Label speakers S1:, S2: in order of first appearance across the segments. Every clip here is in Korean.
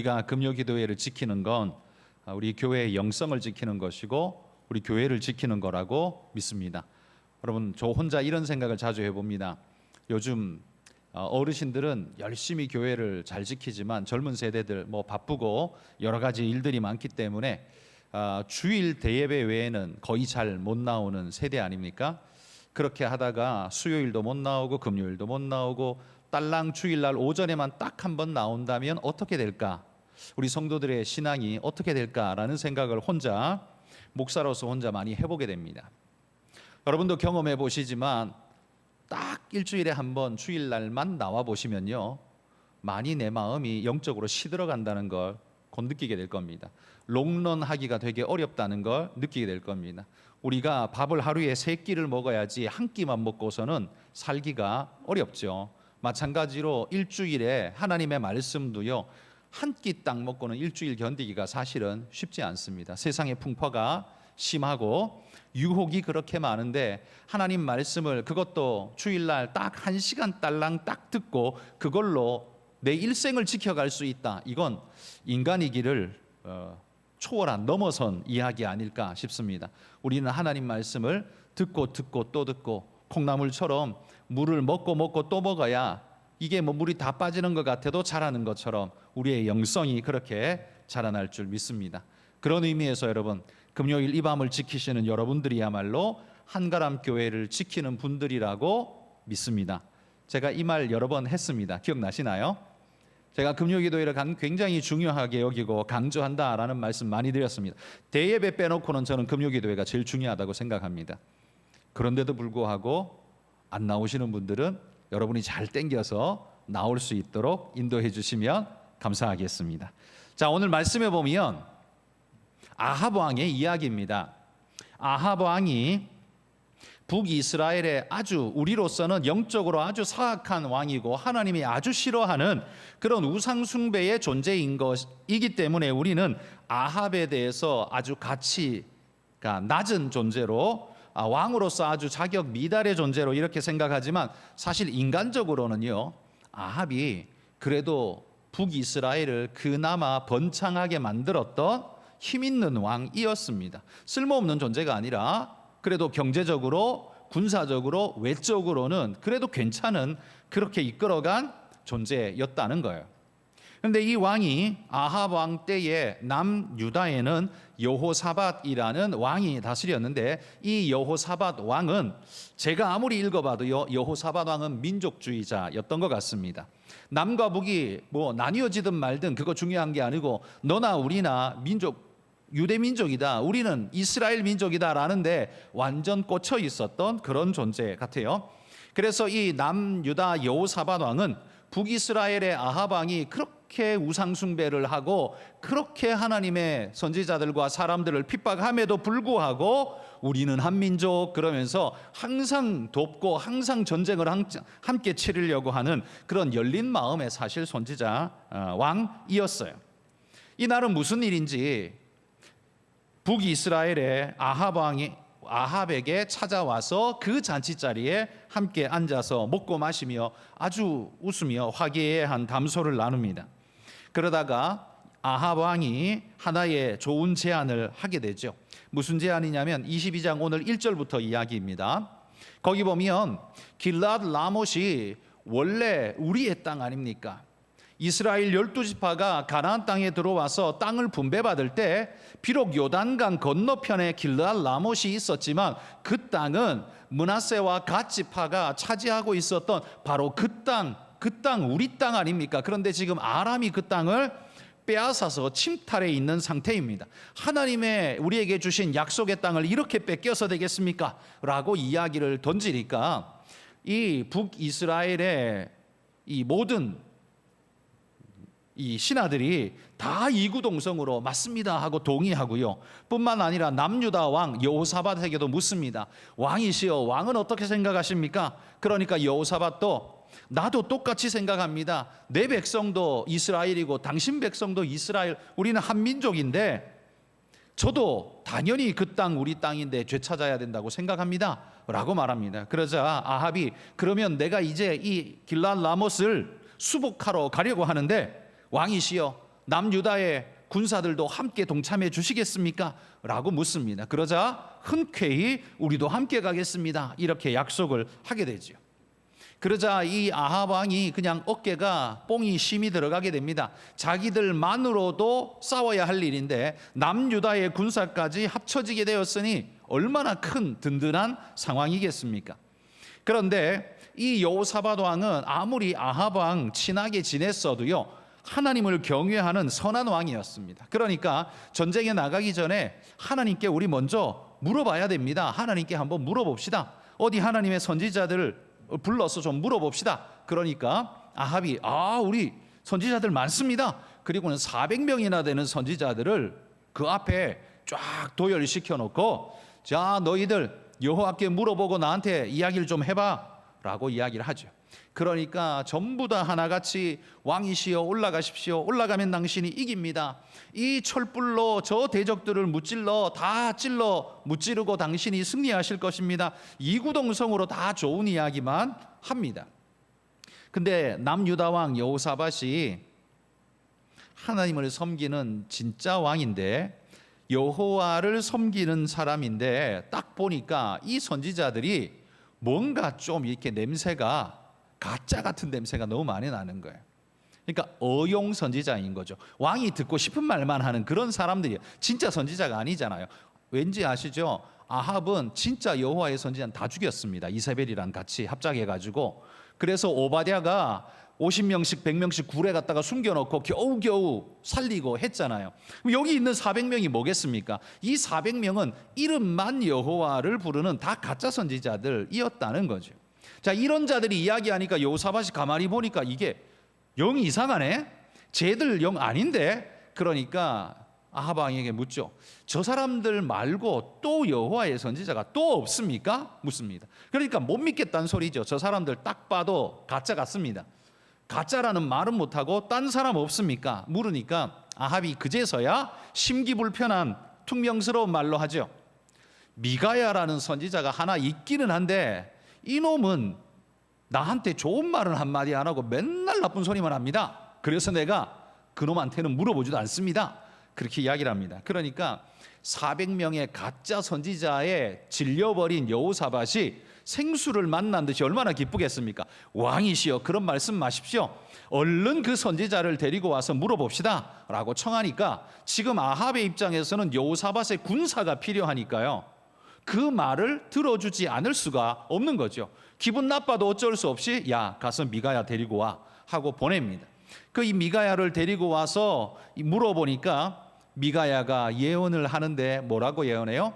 S1: 우리가 금요기도회를 지키는 건 우리 교회의 영성을 지키는 것이고 우리 교회를 지키는 거라고 믿습니다. 여러분, 저 혼자 이런 생각을 자주 해봅니다. 요즘 어르신들은 열심히 교회를 잘 지키지만 젊은 세대들 바쁘고 여러 가지 일들이 많기 때문에 주일 대예배 외에는 거의 잘 못 나오는 세대 아닙니까? 그렇게 하다가 수요일도 못 나오고 금요일도 못 나오고 딸랑 주일날 오전에만 딱 한 번 나온다면 어떻게 될까? 우리 성도들의 신앙이 어떻게 될까라는 생각을 목사로서 혼자 많이 해보게 됩니다. 여러분도 경험해 보시지만 딱 일주일에 한 번 주일날만 나와 보시면요, 많이 내 마음이 영적으로 시들어간다는 걸 곧 느끼게 될 겁니다. 롱런 하기가 되게 어렵다는 걸 느끼게 될 겁니다. 우리가 밥을 하루에 3끼를 먹어야지 한 끼만 먹고서는 살기가 어렵죠. 마찬가지로 일주일에 하나님의 말씀도요, 한 끼 딱 먹고는 일주일 견디기가 사실은 쉽지 않습니다. 세상의 풍파가 심하고 유혹이 그렇게 많은데 하나님 말씀을 그것도 주일날 딱 1시간 딸랑 딱 듣고 그걸로 내 일생을 지켜갈 수 있다. 이건 인간이기를 초월한 넘어선 이야기 아닐까 싶습니다. 우리는 하나님 말씀을 듣고 또 듣고 콩나물처럼 물을 먹고 또 먹어야 이게 물이 다 빠지는 것 같아도 자라는 것처럼 우리의 영성이 그렇게 자라날 줄 믿습니다. 그런 의미에서 여러분, 금요일 이 밤을 지키시는 여러분들이야말로 한가람 교회를 지키는 분들이라고 믿습니다. 제가 이 말 여러 번 했습니다. 기억나시나요? 제가 금요기도회를 굉장히 중요하게 여기고 강조한다라는 말씀 많이 드렸습니다. 대예배 빼놓고는 저는 금요기도회가 제일 중요하다고 생각합니다. 그런데도 불구하고 안 나오시는 분들은 여러분이 잘 땡겨서 나올 수 있도록 인도해 주시면 감사하겠습니다. 자, 오늘 말씀해 보면 아합 왕의 이야기입니다. 아합 왕이 북이스라엘의 아주 우리로서는 영적으로 아주 사악한 왕이고 하나님이 아주 싫어하는 그런 우상숭배의 존재인 것이기 때문에 우리는 아합에 대해서 아주 가치가 낮은 존재로, 왕으로서 아주 자격 미달의 존재로 이렇게 생각하지만 사실 인간적으로는요, 아합이 그래도 북이스라엘을 그나마 번창하게 만들었던 힘있는 왕이었습니다. 쓸모없는 존재가 아니라 그래도 경제적으로, 군사적으로, 외적으로는 그래도 괜찮은, 그렇게 이끌어간 존재였다는 거예요. 그런데 이 왕이 아합 왕 때에 남유다에는 여호사밧이라는 왕이 다스렸는데, 이 여호사밧 왕은 제가 아무리 읽어봐도요, 여호사밧 왕은 민족주의자였던 것 같습니다. 남과 북이 나뉘어지든 말든 그거 중요한 게 아니고 너나 우리나 유대 민족이다, 우리는 이스라엘 민족이다 라는데 완전 꽂혀 있었던 그런 존재 같아요. 그래서 이 남유다 여호사밧 왕은 북이스라엘의 아합 왕이 그렇게 우상숭배를 하고 그렇게 하나님의 선지자들과 사람들을 핍박함에도 불구하고 우리는 한민족 그러면서 항상 돕고 항상 전쟁을 함께 치르려고 하는 그런 열린 마음의 사실 선지자 왕이었어요. 이날은 무슨 일인지 북이스라엘의 아합 왕이 아합에게 찾아와서 그 잔치자리에 함께 앉아서 먹고 마시며 아주 웃으며 화기애애한 담소를 나눕니다. 그러다가 아합 왕이 하나의 좋은 제안을 하게 되죠. 무슨 제안이냐면 22장 오늘 1절부터 이야기입니다. 거기 보면 길르앗 라못이 원래 우리의 땅 아닙니까? 이스라엘 12지파가 가나안 땅에 들어와서 땅을 분배받을 때 비록 요단강 건너편에 길르앗 라못이 있었지만 그 땅은 므낫세와 갓 지파가 차지하고 있었던 바로 그 땅 우리 땅 아닙니까? 그런데 지금 아람이 그 땅을 빼앗아서 침탈해 있는 상태입니다. 하나님의 우리에게 주신 약속의 땅을 이렇게 뺏겨서 되겠습니까? 라고 이야기를 던지니까 이 북이스라엘의 이 모든 이 신하들이 다 이구동성으로 맞습니다 하고 동의하고요. 뿐만 아니라 남유다 왕 여호사밧에게도 묻습니다. 왕이시여, 왕은 어떻게 생각하십니까? 그러니까 여호사밧도 나도 똑같이 생각합니다. 내 백성도 이스라엘이고 당신 백성도 이스라엘, 우리는 한 민족인데 저도 당연히 그 땅 우리 땅인데 되찾아야 된다고 생각합니다 라고 말합니다. 그러자 아합이 그러면 내가 이제 이 길르앗 라못을 수복하러 가려고 하는데 왕이시여, 남유다의 군사들도 함께 동참해 주시겠습니까? 라고 묻습니다. 그러자 흔쾌히 우리도 함께 가겠습니다. 이렇게 약속을 하게 되죠. 그러자 이 아합 왕이 그냥 어깨가 뽕이 심이 들어가게 됩니다. 자기들만으로도 싸워야 할 일인데 남유다의 군사까지 합쳐지게 되었으니 얼마나 큰 든든한 상황이겠습니까? 그런데 이 여호사밧 왕은 아무리 아합 왕 친하게 지냈어도요, 하나님을 경외하는 선한 왕이었습니다. 그러니까 전쟁에 나가기 전에 하나님께 우리 먼저 물어봐야 됩니다. 하나님께 한번 물어봅시다. 어디 하나님의 선지자들을 불러서 좀 물어봅시다. 그러니까 아합이 우리 선지자들 많습니다. 그리고는 400명이나 되는 선지자들을 그 앞에 쫙 도열시켜 놓고, 자, 너희들 여호와께 물어보고 나한테 이야기를 좀 해봐 라고 이야기를 하죠. 그러니까 전부 다 하나같이 왕이시여 올라가십시오. 올라가면 당신이 이깁니다. 이 철불로 저 대적들을 다 찔러 무찌르고 당신이 승리하실 것입니다. 이구동성으로 다 좋은 이야기만 합니다. 근데 남유다 왕 여호사밧이 하나님을 섬기는 진짜 왕인데, 여호와를 섬기는 사람인데, 딱 보니까 이 선지자들이 뭔가 좀 이렇게 냄새가 가짜 같은 냄새가 너무 많이 나는 거예요. 그러니까 어용 선지자인 거죠. 왕이 듣고 싶은 말만 하는 그런 사람들이에요. 진짜 선지자가 아니잖아요. 왠지 아시죠? 아합은 진짜 여호와의 선지자는 다 죽였습니다. 이세벨이랑 같이 합작해가지고. 그래서 오바댜가 50명씩 100명씩 굴에 갖다가 숨겨놓고 겨우겨우 살리고 했잖아요. 여기 있는 400명이 뭐겠습니까? 이 400명은 이름만 여호와를 부르는 다 가짜 선지자들이었다는 거죠. 자, 이런 자들이 이야기하니까 여호사밧이 가만히 보니까 이게 영 이상하네? 쟤들 영 아닌데? 그러니까 아합 왕에게 묻죠. 저 사람들 말고 또 여호와의 선지자가 또 없습니까? 묻습니다. 그러니까 못 믿겠다는 소리죠. 저 사람들 딱 봐도 가짜 같습니다. 가짜라는 말은 못하고 딴 사람 없습니까? 물으니까 아합이 그제서야 심기불편한 퉁명스러운 말로 하죠. 미가야라는 선지자가 하나 있기는 한데 이놈은 나한테 좋은 말은 한마디 안 하고 맨날 나쁜 소리만 합니다. 그래서 내가 그놈한테는 물어보지도 않습니다. 그렇게 이야기를 합니다. 그러니까 400명의 가짜 선지자에 질려버린 여호사밧이 생수를 만난 듯이 얼마나 기쁘겠습니까? 왕이시여, 그런 말씀 마십시오. 얼른 그 선지자를 데리고 와서 물어봅시다 라고 청하니까, 지금 아합의 입장에서는 여호사밧의 군사가 필요하니까요, 그 말을 들어주지 않을 수가 없는 거죠. 기분 나빠도 어쩔 수 없이 야, 가서 미가야 데리고 와 하고 보냅니다. 그 이 미가야를 데리고 와서 물어보니까 미가야가 예언을 하는데 뭐라고 예언해요?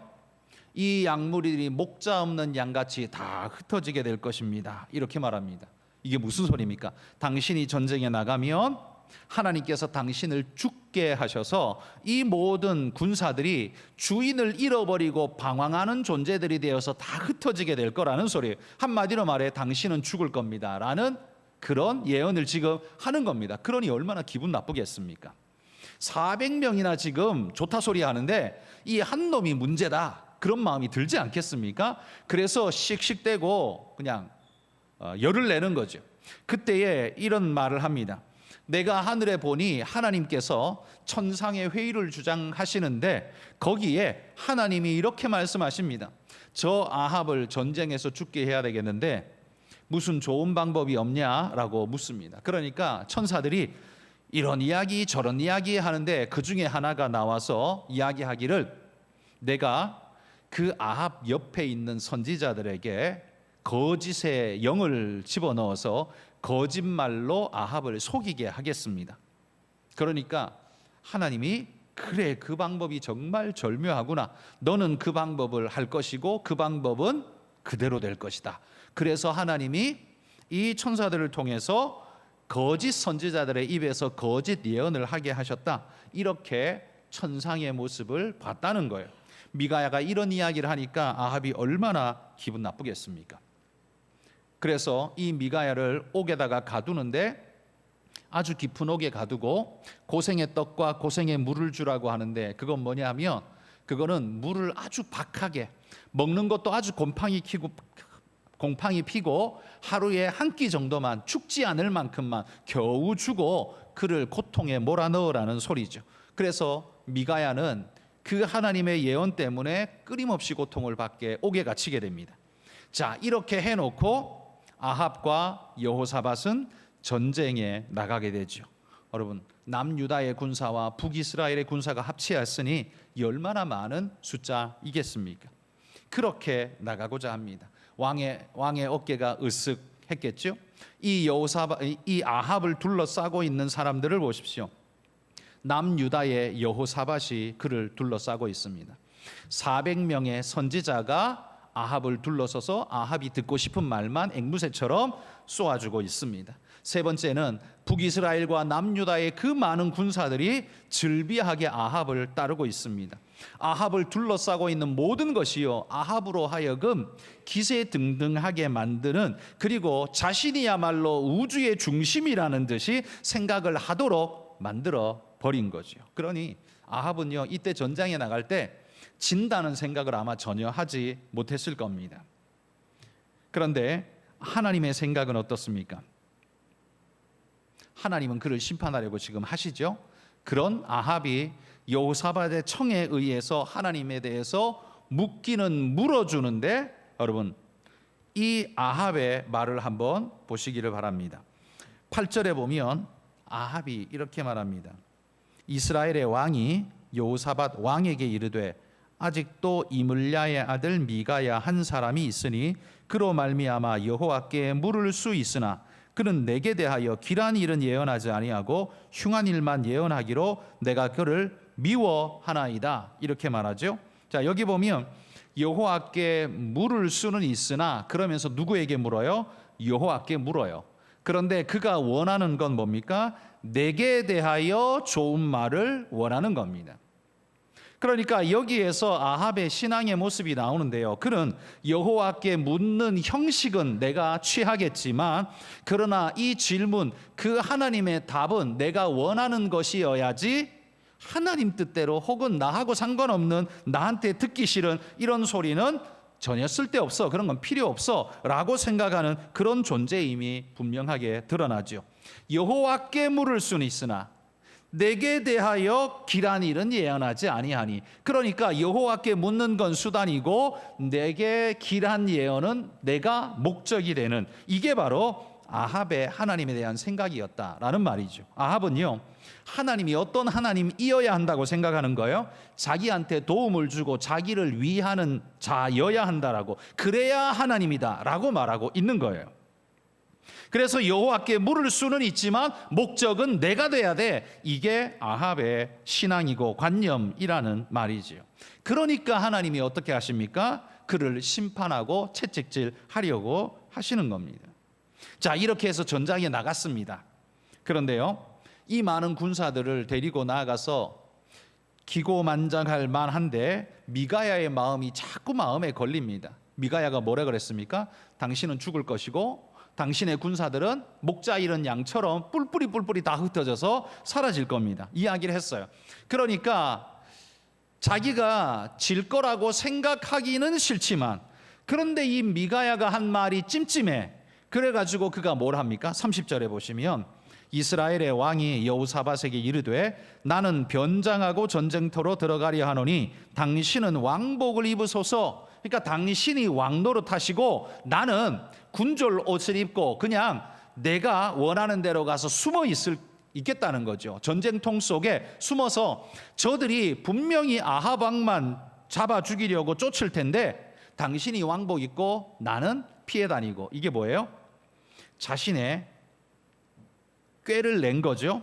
S1: 이 양무리들이 목자 없는 양같이 다 흩어지게 될 것입니다. 이렇게 말합니다. 이게 무슨 소리입니까? 당신이 전쟁에 나가면 하나님께서 당신을 죽게 하셔서 이 모든 군사들이 주인을 잃어버리고 방황하는 존재들이 되어서 다 흩어지게 될 거라는 소리예요. 한마디로 말해 당신은 죽을 겁니다 라는 그런 예언을 지금 하는 겁니다. 그러니 얼마나 기분 나쁘겠습니까? 400명이나 지금 좋다 소리 하는데 이 한 놈이 문제다, 그런 마음이 들지 않겠습니까? 그래서 씩씩대고 그냥 열을 내는 거죠. 그때에 이런 말을 합니다. 내가 하늘에 보니 하나님께서 천상의 회의를 주장하시는데 거기에 하나님이 이렇게 말씀하십니다. 저 아합을 전쟁에서 죽게 해야 되겠는데 무슨 좋은 방법이 없냐라고 묻습니다. 그러니까 천사들이 이런 이야기 저런 이야기 하는데 그 중에 하나가 나와서 이야기하기를, 내가 그 아합 옆에 있는 선지자들에게 거짓의 영을 집어넣어서 거짓말로 아합을 속이게 하겠습니다. 그러니까 하나님이 그래, 그 방법이 정말 절묘하구나. 너는 그 방법을 할 것이고 그 방법은 그대로 될 것이다. 그래서 하나님이 이 천사들을 통해서 거짓 선지자들의 입에서 거짓 예언을 하게 하셨다. 이렇게 천상의 모습을 봤다는 거예요. 미가야가 이런 이야기를 하니까 아합이 얼마나 기분 나쁘겠습니까? 그래서 이 미가야를 옥에다가 가두는데 아주 깊은 옥에 가두고 고생의 떡과 고생의 물을 주라고 하는데, 그건 뭐냐면 그거는 물을 아주 박하게, 먹는 것도 아주 공팡이 피고 하루에 한 끼 정도만 죽지 않을 만큼만 겨우 주고 그를 고통에 몰아넣으라는 소리죠. 그래서 미가야는 그 하나님의 예언 때문에 끊임없이 고통을 받게 옥에 갇히게 됩니다. 자, 이렇게 해놓고 아합과 여호사밧은 전쟁에 나가게 되죠. 여러분, 남유다의 군사와 북이스라엘의 군사가 합치었으니 얼마나 많은 숫자이겠습니까? 그렇게 나가고자 합니다. 왕의 어깨가 으쓱했겠죠. 이 아합을 둘러싸고 있는 사람들을 보십시오. 남유다의 여호사밧이 그를 둘러싸고 있습니다. 400명의 선지자가 아합을 둘러서서 아합이 듣고 싶은 말만 앵무새처럼 쏘아주고 있습니다. 세 번째는 북이스라엘과 남유다의 그 많은 군사들이 즐비하게 아합을 따르고 있습니다. 아합을 둘러싸고 있는 모든 것이요, 아합으로 하여금 기세등등하게 만드는, 그리고 자신이야말로 우주의 중심이라는 듯이 생각을 하도록 만들어 버린 거죠. 그러니 아합은요, 이때 전장에 나갈 때 진다는 생각을 아마 전혀 하지 못했을 겁니다. 그런데 하나님의 생각은 어떻습니까? 하나님은 그를 심판하려고 지금 하시죠. 그런 아합이 여호사밧의 청에 의해서 하나님에 대해서 묻기는 물어주는데, 여러분, 이 아합의 말을 한번 보시기를 바랍니다. 8절에 보면 아합이 이렇게 말합니다. 이스라엘의 왕이 여호사밧 왕에게 이르되 아직도 이물랴의 아들 미가야 한 사람이 있으니 그로 말미암아 여호와께 물을 수 있으나 그는 내게 대하여 길한 일은 예언하지 아니하고 흉한 일만 예언하기로 내가 그를 미워하나이다. 이렇게 말하죠. 자, 여기 보면 여호와께 물을 수는 있으나, 그러면서 누구에게 물어요? 여호와께 물어요. 그런데 그가 원하는 건 뭡니까? 내게 대하여 좋은 말을 원하는 겁니다. 그러니까 여기에서 아합의 신앙의 모습이 나오는데요. 그는 여호와께 묻는 형식은 내가 취하겠지만, 그러나 이 질문, 그 하나님의 답은 내가 원하는 것이어야지, 하나님 뜻대로 혹은 나하고 상관없는, 나한테 듣기 싫은 이런 소리는 전혀 쓸데없어, 그런 건 필요 없어 라고 생각하는 그런 존재임이 분명하게 드러나죠. 여호와께 물을 수는 있으나 내게 대하여 길한 일은 예언하지 아니하니, 그러니까 여호와께 묻는 건 수단이고 내게 길한 예언은 내가 목적이 되는, 이게 바로 아합의 하나님에 대한 생각이었다라는 말이죠. 아합은요, 하나님이 어떤 하나님이어야 한다고 생각하는 거예요? 자기한테 도움을 주고 자기를 위하는 자여야 한다라고, 그래야 하나님이다라고 말하고 있는 거예요. 그래서 여호와께 물을 수는 있지만 목적은 내가 돼야 돼. 이게 아합의 신앙이고 관념이라는 말이지요. 그러니까 하나님이 어떻게 하십니까? 그를 심판하고 채찍질하려고 하시는 겁니다. 자, 이렇게 해서 전장에 나갔습니다. 그런데요, 이 많은 군사들을 데리고 나가서 기고만장할 만한데 미가야의 마음이 자꾸 마음에 걸립니다. 미가야가 뭐라 그랬습니까? 당신은 죽을 것이고 당신의 군사들은 목자 잃은 양처럼 뿔뿔이 다 흩어져서 사라질 겁니다. 이야기를 했어요. 그러니까 자기가 질 거라고 생각하기는 싫지만, 그런데 이 미가야가 한 말이 찜찜해. 그래가지고 그가 뭘 합니까? 30절에 보시면 이스라엘의 왕이 여호사밧에게 이르되 나는 변장하고 전쟁터로 들어가려 하노니 당신은 왕복을 입으소서. 그러니까 당신이 왕 노릇하시고 나는 군졸 옷을 입고 그냥 내가 원하는 대로 가서 숨어 있겠다는 거죠. 전쟁통 속에 숨어서 저들이 분명히 아합 왕만 잡아 죽이려고 쫓을 텐데 당신이 왕복 입고 나는 피해 다니고, 이게 뭐예요? 자신의 꾀를 낸 거죠.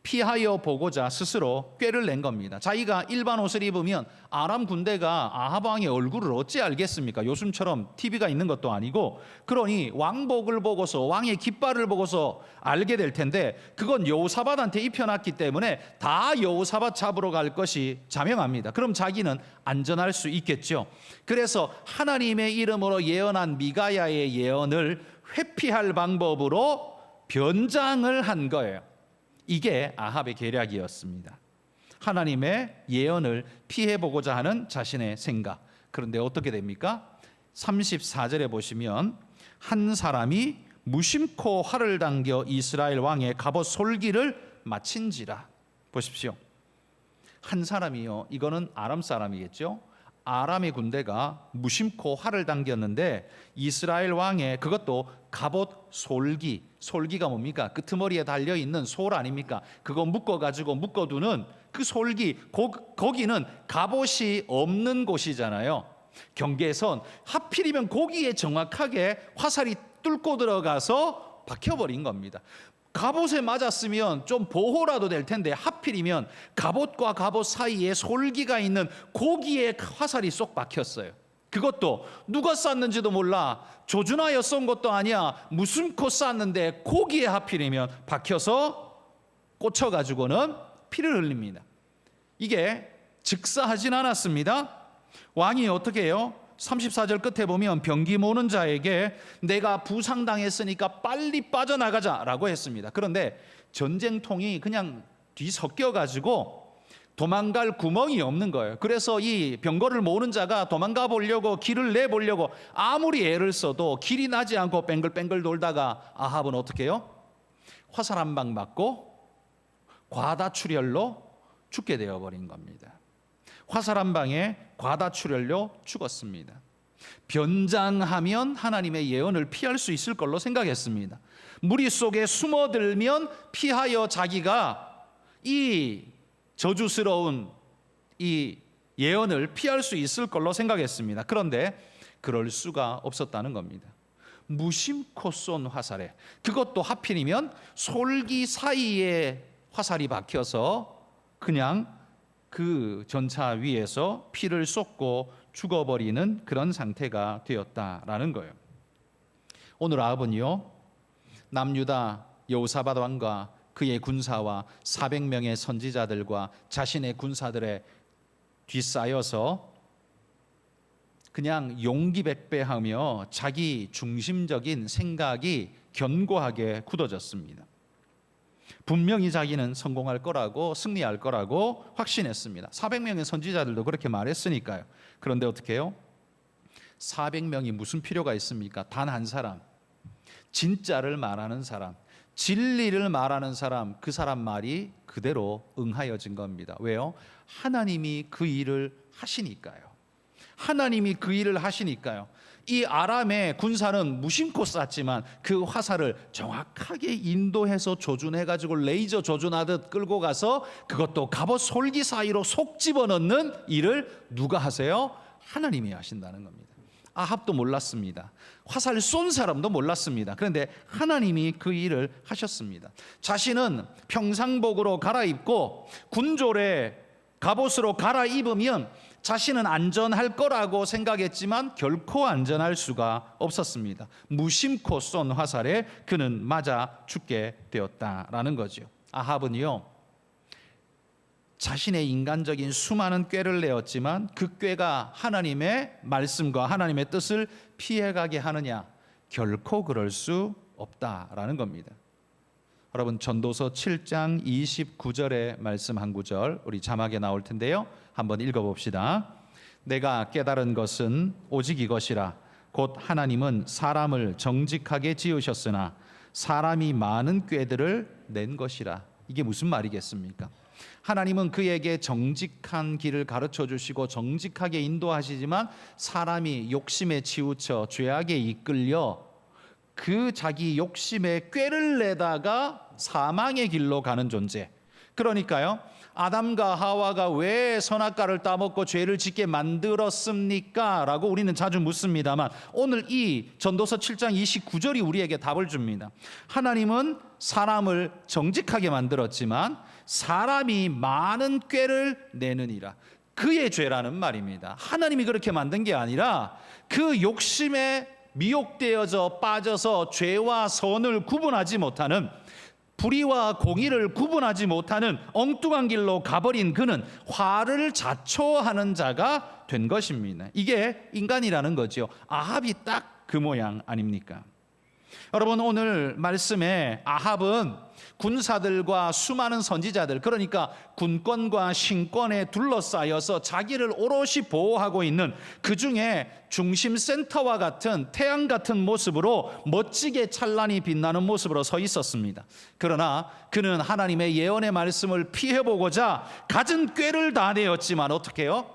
S1: 피하여 보고자 스스로 꾀를 낸 겁니다. 자기가 일반 옷을 입으면 아람 군대가 아합 왕의 얼굴을 어찌 알겠습니까? 요즘처럼 TV가 있는 것도 아니고, 그러니 왕복을 보고서, 왕의 깃발을 보고서 알게 될 텐데 그건 여호사밧한테 입혀놨기 때문에 다 여호사밧 잡으러 갈 것이 자명합니다. 그럼 자기는 안전할 수 있겠죠. 그래서 하나님의 이름으로 예언한 미가야의 예언을 회피할 방법으로 변장을 한 거예요. 이게 아합의 계략이었습니다. 하나님의 예언을 피해보고자 하는 자신의 생각. 그런데 어떻게 됩니까? 34절에 보시면 한 사람이 무심코 활을 당겨 이스라엘 왕의 갑옷 솔기를 마친지라. 보십시오. 한 사람이요. 이거는 아람 사람이겠죠. 아람의 군대가 무심코 활을 당겼는데 이스라엘 왕의 그것도 갑옷 솔기. 솔기가 뭡니까? 끄트머리에 달려있는 솔 아닙니까? 그거 묶어가지고 묶어두는 그 솔기. 거기는 갑옷이 없는 곳이잖아요. 경계선. 하필이면 거기에 정확하게 화살이 뚫고 들어가서 박혀버린 겁니다. 갑옷에 맞았으면 좀 보호라도 될 텐데 하필이면 갑옷과 갑옷 사이에 솔기가 있는 거기에 화살이 쏙 박혔어요. 그것도 누가 쐈는지도 몰라. 조준하여 쏜 것도 아니야. 무심코 쐈는데 거기에 하필이면 박혀서 꽂혀가지고는 피를 흘립니다. 이게 즉사하진 않았습니다. 왕이 어떻게 해요? 34절 끝에 보면 병기 모는 자에게 내가 부상당했으니까 빨리 빠져나가자라고 했습니다. 그런데 전쟁통이 그냥 뒤섞여가지고 도망갈 구멍이 없는 거예요. 그래서 이 병거를 모는 자가 도망가 보려고 길을 내보려고 아무리 애를 써도 길이 나지 않고 뱅글뱅글 돌다가 아합은 어떻게 해요? 화살 한 방 맞고 과다출혈로 죽게 되어버린 겁니다. 화살 한 방에 과다출혈로 죽었습니다. 변장하면 하나님의 예언을 피할 수 있을 걸로 생각했습니다. 무리 속에 숨어들면 피하여 자기가 이 저주스러운 이 예언을 피할 수 있을 걸로 생각했습니다. 그런데 그럴 수가 없었다는 겁니다. 무심코 쏜 화살에, 그것도 하필이면 솔기 사이에 화살이 박혀서 그냥 그 전차 위에서 피를 쏟고 죽어버리는 그런 상태가 되었다라는 거예요. 오늘 아합은요, 남유다 여호사밧 왕과 그의 군사와 400명의 선지자들과 자신의 군사들에 뒤싸여서 그냥 용기백배하며 자기 중심적인 생각이 견고하게 굳어졌습니다. 분명히 자기는 성공할 거라고, 승리할 거라고 확신했습니다. 400명의 선지자들도 그렇게 말했으니까요. 그런데 어떻게 해요? 400명이 무슨 필요가 있습니까? 단 한 사람, 진짜를 말하는 사람, 진리를 말하는 사람, 그 사람 말이 그대로 응하여진 겁니다. 왜요? 하나님이 그 일을 하시니까요. 하나님이 그 일을 하시니까요. 이 아람의 군사는 무심코 쐈지만 그 화살을 정확하게 인도해서 조준해가지고 레이저 조준하듯 끌고 가서 그것도 갑옷 솔기 사이로 속 집어넣는 일을 누가 하세요? 하나님이 하신다는 겁니다. 아합도 몰랐습니다. 화살 쏜 사람도 몰랐습니다. 그런데 하나님이 그 일을 하셨습니다. 자신은 평상복으로 갈아입고 군졸의 갑옷으로 갈아입으면 자신은 안전할 거라고 생각했지만 결코 안전할 수가 없었습니다. 무심코 쏜 화살에 그는 맞아 죽게 되었다라는 거죠. 아합은요, 자신의 인간적인 수많은 꾀를 내었지만 그 꾀가 하나님의 말씀과 하나님의 뜻을 피해가게 하느냐? 결코 그럴 수 없다라는 겁니다. 여러분, 전도서 7장 29절의 말씀 한 구절 우리 자막에 나올 텐데요, 한번 읽어봅시다. 내가 깨달은 것은 오직 이것이라. 곧 하나님은 사람을 정직하게 지으셨으나 사람이 많은 꾀들을 낸 것이라. 이게 무슨 말이겠습니까? 하나님은 그에게 정직한 길을 가르쳐 주시고 정직하게 인도하시지만 사람이 욕심에 치우쳐 죄악에 이끌려 그 자기 욕심에 꾀를 내다가 사망의 길로 가는 존재. 그러니까요, 아담과 하와가 왜 선악과를 따먹고 죄를 짓게 만들었습니까? 라고 우리는 자주 묻습니다만 오늘 이 전도서 7장 29절이 우리에게 답을 줍니다. 하나님은 사람을 정직하게 만들었지만 사람이 많은 꾀를 내느니라. 그의 죄라는 말입니다. 하나님이 그렇게 만든 게 아니라 그 욕심에 미혹되어져 빠져서 죄와 선을 구분하지 못하는, 불의와 공의를 구분하지 못하는 엉뚱한 길로 가버린 그는 화를 자초하는 자가 된 것입니다. 이게 인간이라는 거죠. 아합이 딱 그 모양 아닙니까? 여러분, 오늘 말씀에 아합은 군사들과 수많은 선지자들, 그러니까 군권과 신권에 둘러싸여서 자기를 오롯이 보호하고 있는 그 중에 중심 센터와 같은 태양 같은 모습으로 멋지게 찬란히 빛나는 모습으로 서 있었습니다. 그러나 그는 하나님의 예언의 말씀을 피해보고자 갖은 꾀를 다 내었지만 어떻게 해요?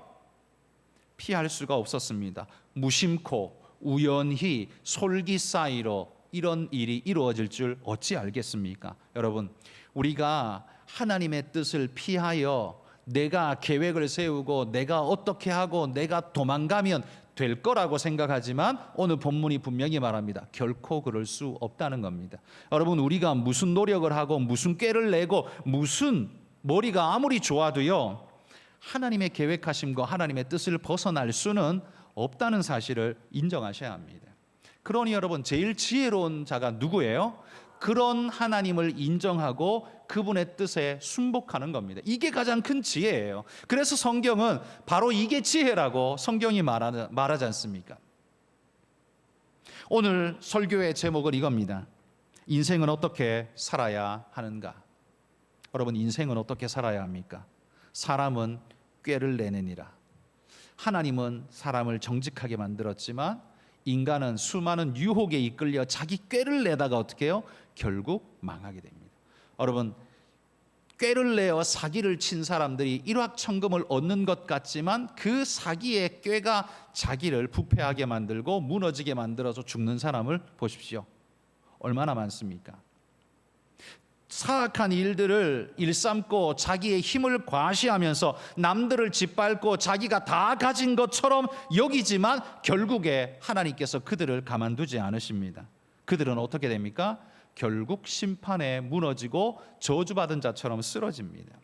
S1: 피할 수가 없었습니다. 무심코 우연히 솔기 사이로 이런 일이 이루어질 줄 어찌 알겠습니까? 여러분, 우리가 하나님의 뜻을 피하여 내가 계획을 세우고 내가 어떻게 하고 내가 도망가면 될 거라고 생각하지만 오늘 본문이 분명히 말합니다. 결코 그럴 수 없다는 겁니다. 여러분, 우리가 무슨 노력을 하고 무슨 꾀를 내고 무슨 머리가 아무리 좋아도요, 하나님의 계획하심과 하나님의 뜻을 벗어날 수는 없다는 사실을 인정하셔야 합니다. 그러니 여러분, 제일 지혜로운 자가 누구예요? 그런 하나님을 인정하고 그분의 뜻에 순복하는 겁니다. 이게 가장 큰 지혜예요. 그래서 성경은 바로 이게 지혜라고 성경이 말하지 않습니까? 오늘 설교의 제목은 이겁니다. 인생은 어떻게 살아야 하는가? 여러분, 인생은 어떻게 살아야 합니까? 사람은 꾀를 내느니라. 하나님은 사람을 정직하게 만들었지만 인간은 수많은 유혹에 이끌려 자기 꾀를 내다가 어떻게 해요? 결국 망하게 됩니다. 여러분, 꾀를 내어 사기를 친 사람들이 일확천금을 얻는 것 같지만 그 사기의 꾀가 자기를 부패하게 만들고 무너지게 만들어서 죽는 사람을 보십시오. 얼마나 많습니까? 사악한 일들을 일삼고 자기의 힘을 과시하면서 남들을 짓밟고 자기가 다 가진 것처럼 여기지만 결국에 하나님께서 그들을 가만두지 않으십니다. 그들은 어떻게 됩니까? 결국 심판에 무너지고 저주받은 자처럼 쓰러집니다.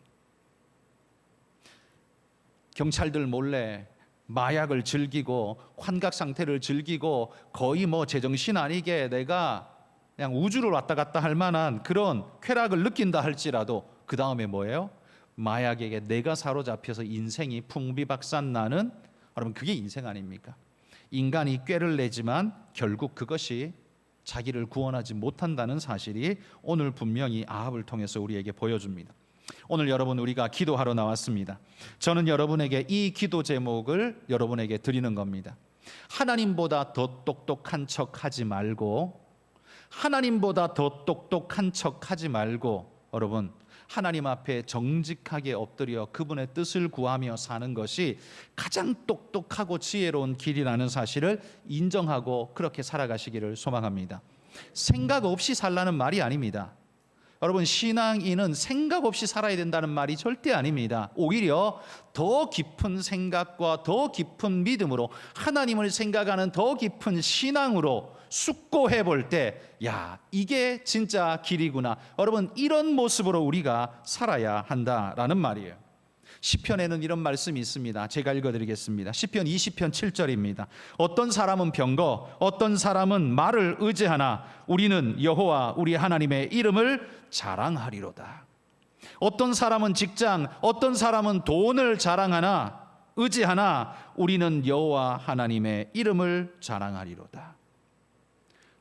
S1: 경찰들 몰래 마약을 즐기고 환각 상태를 즐기고 거의 제정신 아니게 내가 그냥 우주를 왔다 갔다 할 만한 그런 쾌락을 느낀다 할지라도 그 다음에 뭐예요? 마약에게 내가 사로잡혀서 인생이 풍비박산 나는, 여러분, 그게 인생 아닙니까? 인간이 꾀를 내지만 결국 그것이 자기를 구원하지 못한다는 사실이 오늘 분명히 아합을 통해서 우리에게 보여줍니다. 오늘 여러분, 우리가 기도하러 나왔습니다. 저는 여러분에게 이 기도 제목을 여러분에게 드리는 겁니다. 하나님보다 더 똑똑한 척 하지 말고, 하나님보다 더 똑똑한 척 하지 말고, 여러분, 하나님 앞에 정직하게 엎드려 그분의 뜻을 구하며 사는 것이 가장 똑똑하고 지혜로운 길이라는 사실을 인정하고 그렇게 살아가시기를 소망합니다. 생각 없이 살라는 말이 아닙니다. 여러분, 신앙인은 생각 없이 살아야 된다는 말이 절대 아닙니다. 오히려 더 깊은 생각과 더 깊은 믿음으로 하나님을 생각하는 더 깊은 신앙으로 숙고해 볼 때, 야, 이게 진짜 길이구나. 여러분, 이런 모습으로 우리가 살아야 한다라는 말이에요. 시편에는 이런 말씀이 있습니다. 제가 읽어드리겠습니다. 시편 20편 7절입니다. 어떤 사람은 병거, 어떤 사람은 말을 의지하나 우리는 여호와 우리 하나님의 이름을 자랑하리로다. 어떤 사람은 직장, 어떤 사람은 돈을 자랑하나 의지하나 우리는 여호와 하나님의 이름을 자랑하리로다.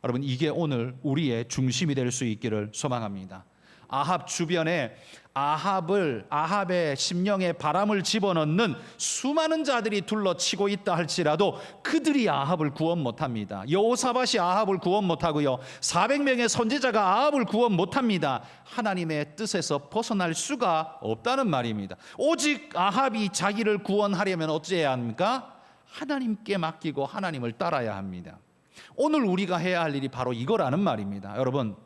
S1: 여러분, 이게 오늘 우리의 중심이 될 수 있기를 소망합니다. 아합 주변에 아합의 심령에 바람을 집어넣는 수많은 자들이 둘러치고 있다 할지라도 그들이 아합을 구원 못합니다. 여호사밧이 아합을 구원 못하고요, 400명의 선지자가 아합을 구원 못합니다. 하나님의 뜻에서 벗어날 수가 없다는 말입니다. 오직 아합이 자기를 구원하려면 어찌해야 합니까? 하나님께 맡기고 하나님을 따라야 합니다. 오늘 우리가 해야 할 일이 바로 이거라는 말입니다. 여러분,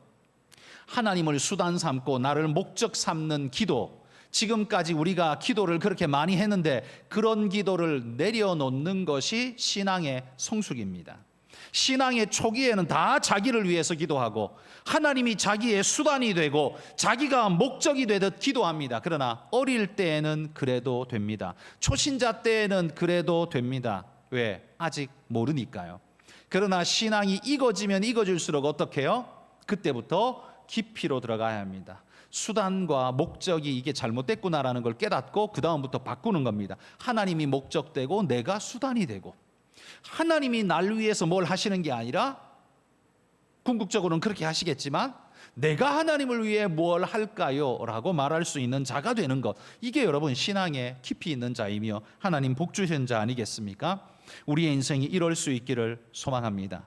S1: 하나님을 수단 삼고 나를 목적 삼는 기도, 지금까지 우리가 기도를 그렇게 많이 했는데 그런 기도를 내려놓는 것이 신앙의 성숙입니다. 신앙의 초기에는 다 자기를 위해서 기도하고 하나님이 자기의 수단이 되고 자기가 목적이 되듯 기도합니다. 그러나 어릴 때에는 그래도 됩니다. 초신자 때에는 그래도 됩니다. 왜? 아직 모르니까요. 그러나 신앙이 익어지면 익어질수록 어떻게 해요? 그때부터 깊이로 들어가야 합니다. 수단과 목적이 이게 잘못됐구나라는 걸 깨닫고 그 다음부터 바꾸는 겁니다. 하나님이 목적되고 내가 수단이 되고, 하나님이 날 위해서 뭘 하시는 게 아니라 궁극적으로는 그렇게 하시겠지만 내가 하나님을 위해 뭘 할까요? 라고 말할 수 있는 자가 되는 것, 이게 여러분 신앙에 깊이 있는 자이며 하나님 복 주신 자 아니겠습니까? 우리의 인생이 이럴 수 있기를 소망합니다.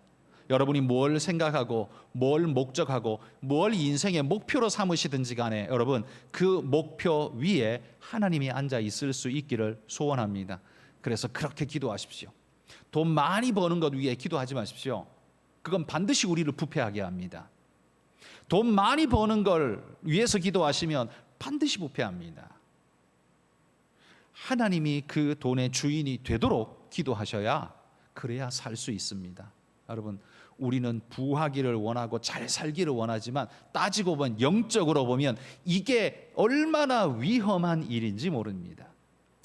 S1: 여러분이 뭘 생각하고 뭘 목적하고 뭘 인생의 목표로 삼으시든지 간에 여러분 그 목표 위에 하나님이 앉아 있을 수 있기를 소원합니다. 그래서 그렇게 기도하십시오. 돈 많이 버는 것 위해 기도하지 마십시오. 그건 반드시 우리를 부패하게 합니다. 돈 많이 버는 걸 위해서 기도하시면 반드시 부패합니다. 하나님이 그 돈의 주인이 되도록 기도하셔야 그래야 살 수 있습니다. 여러분, 우리는 부하기를 원하고 잘 살기를 원하지만 따지고 보면 영적으로 보면 이게 얼마나 위험한 일인지 모릅니다.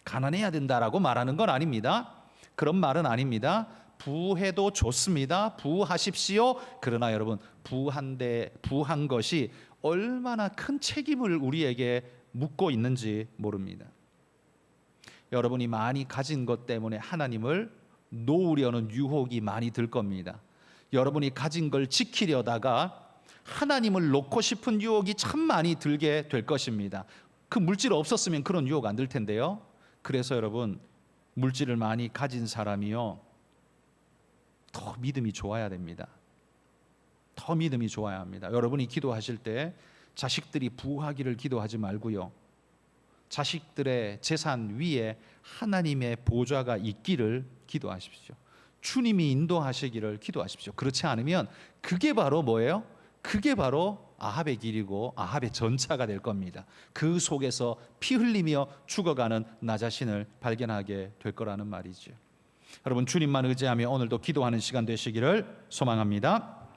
S1: 가난해야 된다라고 말하는 건 아닙니다. 그런 말은 아닙니다. 부해도 좋습니다. 부하십시오. 그러나 여러분, 부한 것이 얼마나 큰 책임을 우리에게 묻고 있는지 모릅니다. 여러분이 많이 가진 것 때문에 하나님을 놓으려는 유혹이 많이 들 겁니다. 여러분이 가진 걸 지키려다가 하나님을 놓고 싶은 유혹이 참 많이 들게 될 것입니다. 그 물질 없었으면 그런 유혹 안 들 텐데요. 그래서 여러분, 물질을 많이 가진 사람이요, 더 믿음이 좋아야 됩니다. 더 믿음이 좋아야 합니다. 여러분이 기도하실 때 자식들이 부하기를 기도하지 말고요, 자식들의 재산 위에 하나님의 보좌가 있기를 기도하십시오. 주님이 인도하시기를 기도하십시오. 그렇지 않으면 그게 바로 뭐예요? 그게 바로 아합의 길이고 아합의 전차가 될 겁니다. 그 속에서 피 흘리며 죽어가는 나 자신을 발견하게 될 거라는 말이죠. 여러분, 주님만 의지하며 오늘도 기도하는 시간 되시기를 소망합니다.